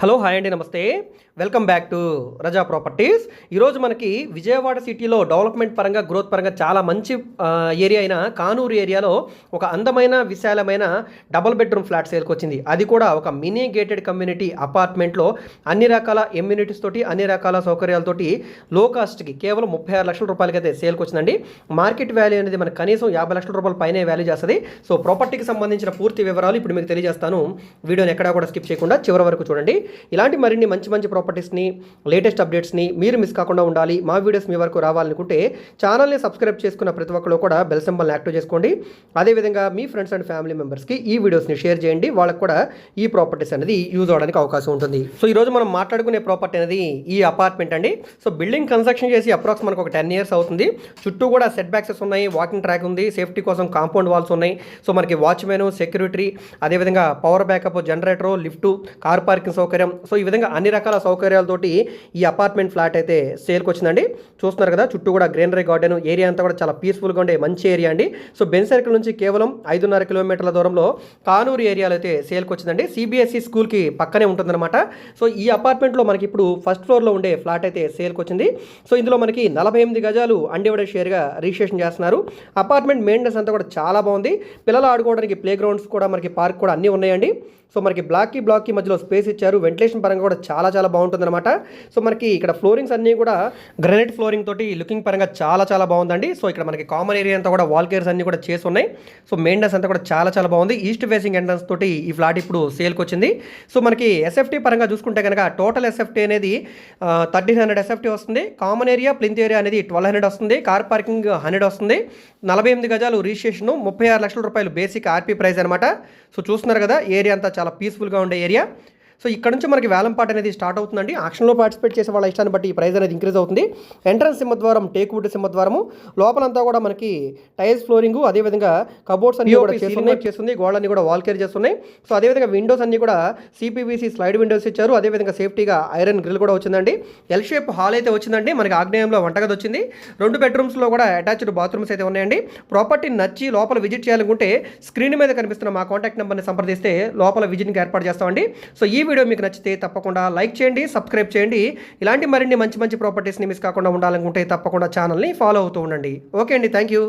Hello hi అండి, నమస్తే. Welcome back to Raza properties. ఈరోజు మనకి విజయవాడ సిటీలో డెవలప్మెంట్ పరంగా, గ్రోత్ పరంగా చాలా మంచి ఏరియా అయిన కానూరు ఏరియాలో ఒక అందమైన విశాలమైన డబుల్ బెడ్రూమ్ ఫ్లాట్ సేల్కి వచ్చింది. అది కూడా ఒక మినీ గేటెడ్ కమ్యూనిటీ అపార్ట్మెంట్లో అన్ని రకాల ఎమ్యూనిటీస్ తోటి, అన్ని రకాల సౌకర్యాలతోటి లో కాస్ట్కి కేవలం 36 లక్షల రూపాయలకి అయితే సేల్కి వచ్చిందండి. మార్కెట్ వాల్యూ అనేది మనకు కనీసం 50 లక్షల రూపాయల పైనే వాల్యూ చేస్తుంది. సో ప్రాపర్టీకి సంబంధించిన పూర్తి వివరాలు ఇప్పుడు మీకు తెలియజేస్తాను. వీడియోని ఎక్కడా కూడా స్కిప్ చేయకుండా చివరి వరకు చూడండి. ఇలాంటి మరిన్ని మంచి మంచి ప్రాపర్టీస్ని, లేటెస్ట్ అప్డేట్స్ని మీరు మిస్ కాకుండా ఉండాలి, మా వీడియోస్ మీ వరకు రావాలనుకుంటే ఛానల్ని సబ్స్క్రైబ్ చేసుకున్న ప్రతి ఒక్కరు కూడా బెల్ సింబల్ని యాక్టివ్ చేసుకోండి. అదేవిధంగా మీ ఫ్రెండ్స్ అండ్ ఫ్యామిలీ మెంబర్స్కి ఈ వీడియోస్ని షేర్ చేయండి. వాళ్ళకు కూడా ఈ ప్రాపర్టీస్ అనేది యూజ్ అవడానికి అవకాశం ఉంటుంది. సో ఈరోజు మనం మాట్లాడుకునే ప్రాపర్టీ అనేది ఈ అపార్ట్మెంట్ అండి. సో బిల్డింగ్ కన్స్ట్రక్షన్ చేసి అప్రాక్స్ మనకు ఒక 10 years అవుతుంది. చుట్టూ కూడా సెట్ బ్యాక్సెస్ ఉన్నాయి, వాకింగ్ ట్రాక్ ఉంది, సేఫ్టీ కోసం కాంపౌండ్ వాల్స్ ఉన్నాయి. సో మనకి వాచ్మెన్, సెక్యూరిటీ, అదేవిధంగా power backup, generator, lift, car parking సౌకర్యం, సో ఈ విధంగా అన్ని రకాల సౌకర్యాలతోటి ఈ అపార్ట్మెంట్ ఫ్లాట్ అయితే సేల్కి వచ్చిందండి. చూస్తున్నారు కదా, చుట్టూ కూడా గ్రీనరీ గార్డెన్ ఏరియా అంతా కూడా చాలా పీస్ఫుల్గా ఉండే మంచి ఏరియా అండి. సో బెన్ సర్కిల్ నుంచి కేవలం 5.5 కిలోమీటర్ల దూరంలో కానూరు ఏరియాలో అయితే సేల్కి వచ్చిందండి. సిబిఎస్ఈ స్కూల్కి పక్కనే ఉంటుందన్నమాట. సో ఈ అపార్ట్మెంట్లో మనకి ఇప్పుడు ఫస్ట్ ఫ్లోర్లో ఉండే ఫ్లాట్ అయితే సేల్కి వచ్చింది. సో ఇందులో మనకి 48 గజాలు అన్డివైడెడ్ షేర్గా రిజిస్ట్రేషన్ చేస్తున్నారు. అపార్ట్మెంట్ మెయింటెనెన్స్ అంతా కూడా చాలా బాగుంది. పిల్లలు ఆడుకోవడానికి ప్లే గ్రౌండ్స్ కూడా, మనకి పార్క్ కూడా అన్నీ ఉన్నాయండి. సో మనకి బ్లాక్కి మధ్యలో స్పేస్ ఇచ్చారు. వెంటిలేషన్ పరంగా కూడా చాలా బాగుంటుందన్నమాట. సో మనకి ఇక్కడ ఫ్లోరింగ్స్ అన్నీ కూడా గ్రానైట్ ఫ్లోరింగ్ తోటి లుకింగ్ పరంగా చాలా బాగుందండి. సో ఇక్కడ మనకి కామన్ ఏరియా అంతా కూడా వాల్ కేర్స్ అన్నీ కూడా చేసి ఉన్నాయి. సో మెయింటెనెన్స్ అంతా కూడా చాలా బాగుంది. ఈస్ట్ ఫేసింగ్ ఎంట్రన్స్ తోటి ఈ ఫ్లాట్ ఇప్పుడు సేల్కి వచ్చింది. సో మనకి ఎస్ఎఫ్టీ పరంగా చూసుకుంటే కనుక టోటల్ ఎస్ఎఫ్టీ అనేది 1300 ఎస్ఎఫ్టీ వస్తుంది. కామన్ ఏరియా, ప్లింత్ ఏరియా అనేది 1200 వస్తుంది. కార్ పార్కింగ్ 100 వస్తుంది. 48 గజాలు రిజిస్ట్రేషన్, 36 లక్షల రూపాయలు బేసిక్ ఆర్పీ ప్రైస్ అనమాట. సో చూస్తున్నారు కదా, ఏరియా అంతా చాలా పీస్ఫుల్గా ఉండే ఏరియా. సో ఇక్కడ నుంచి మనకి వేలంపాట అనేది స్టార్ట్ అవుతుందండి. ఆక్షన్లో పార్టిసిపేట్ చేసే వాళ్ళ ఇష్టాన్ని బట్టి ఈ ప్రైస్ అనేది ఇంక్రీజ్ అవుతుంది. ఎంట్రన్స్ సింహద్వారం టేక్ వుడ్ సింహద్వారము, లోపలంతా కూడా మనకి టైల్స్ ఫ్లోరింగ్, అదేవిధంగా కబోర్డ్స్ అన్ని కూడా చేస్తుంది. గోడలన్నీ కూడా వాల్ కేర్ చేస్తున్నాయి. సో అదేవిధంగా విండోస్ అన్ని కూడా సిపివిసి స్లైడ్ విండోస్ ఇచ్చారు. అదేవిధంగా సేఫ్టీగా ఐరన్ గ్రిల్ కూడా వచ్చిందండి. ఎల్ షేప్ హాల్ అయితే వచ్చిందండి. మనకి ఆగ్నేయంలో వంటగది వచ్చింది. 2 బెడ్రూమ్స్లో కూడా అటాచ్డ్ బాత్రూమ్స్ అయితే ఉన్నాయండి. ప్రాపర్టీ నచ్చి లోపల విజిట్ చేయాలనుకుంటే స్క్రీన్ మీద కనిపిస్తున్న మా కాంటాక్ట్ నెంబర్ని సంప్రదిస్తే లోపల విజిట్కి ఏర్పాటు చేస్తామండి. సో ఈ వీడియో మీకు నచ్చితే తప్పకుండా లైక్ చేయండి, సబ్స్క్రైబ్ చేయండి. ఇలాంటి మరిన్ని మంచి ప్రాపర్టీస్ని మిస్ కాకుండా ఉండాలనుకుంటే తప్పకుండా ఛానల్ని ఫాలో అవుతూ ఉండండి. ఓకే అండి, థ్యాంక్ యూ.